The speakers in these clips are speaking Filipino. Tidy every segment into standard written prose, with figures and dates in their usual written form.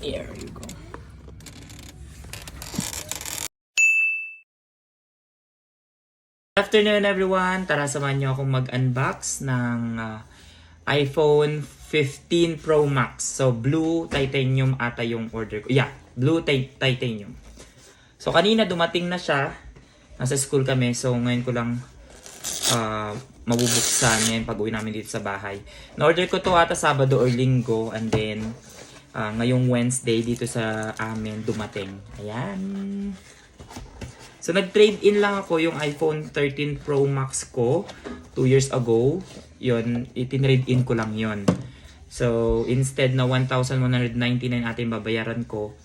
There you go. Good afternoon everyone! Tara samahan niyo akong mag-unbox ng iPhone 15 Pro Max. So, blue titanium ata yung order ko. Yeah, blue titanium. So, kanina dumating na siya. Nasa school kami. So, ngayon ko lang mabubuksan ngayon pag-uwi namin dito sa bahay. Na-order ko to ata Sabado or Linggo. And then, ngayong Wednesday dito sa amin dumating. Ayan. So, nag-trade in lang ako yung iPhone 13 Pro Max ko 2 years ago. Yun, itinrade in ko lang yun. So, instead na 1,199 ating babayaran ko,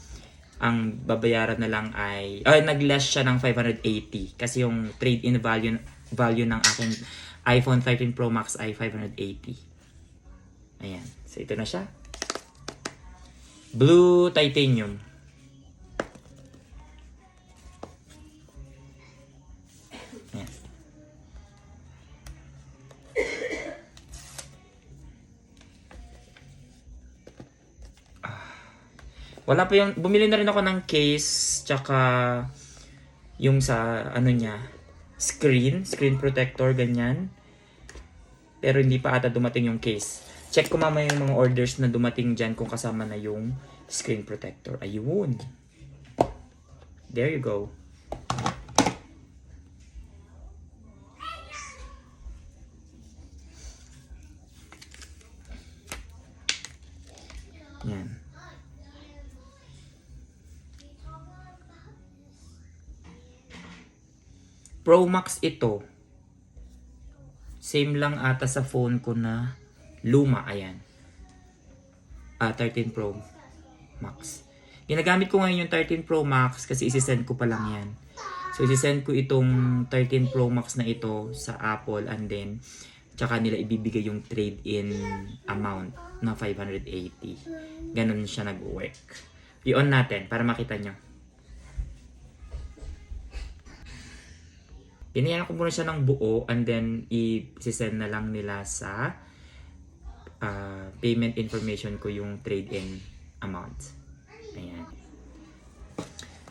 ang babayaran na lang ay, nag-less siya ng 580. Kasi yung trade-in value ng aking iPhone 13 Pro Max ay 580. Ayan. So, ito na siya. Blue titanium. Ayan. Wala pa yung, bumili na rin ako ng case, tsaka yung sa, ano niya, screen protector, ganyan. Pero hindi pa ata dumating yung case. Check ko mamaya yung mga orders na dumating dyan kung kasama na yung screen protector. Ayun. There you go. Yan. Pro Max ito. Same lang ata sa phone ko na luma. Ayan. 13 Pro Max. Ginagamit ko ngayon yung 13 Pro Max kasi isi-send ko pa lang yan. So, isi-send ko itong 13 Pro Max na ito sa Apple and then tsaka nila ibibigay yung trade-in amount na 580. Ganun siya nag-work. I-on natin para makita nyo. Pinayan ko muna siya ng buo and then i-send na lang nila sa payment information ko yung trade-in amount. Ayan.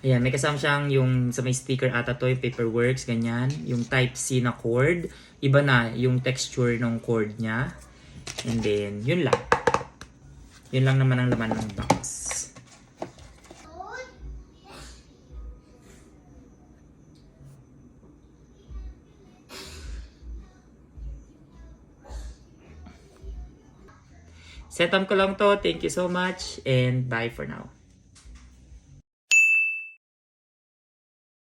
Ayan, may kasama siyang yung sa may sticker ata to, yung Paperworks, ganyan. Yung Type-C na cord. Iba na yung texture ng cord niya. And then, yun lang. Yun lang naman ang laman ng box. Set up ko lang to. Thank you so much and bye for now.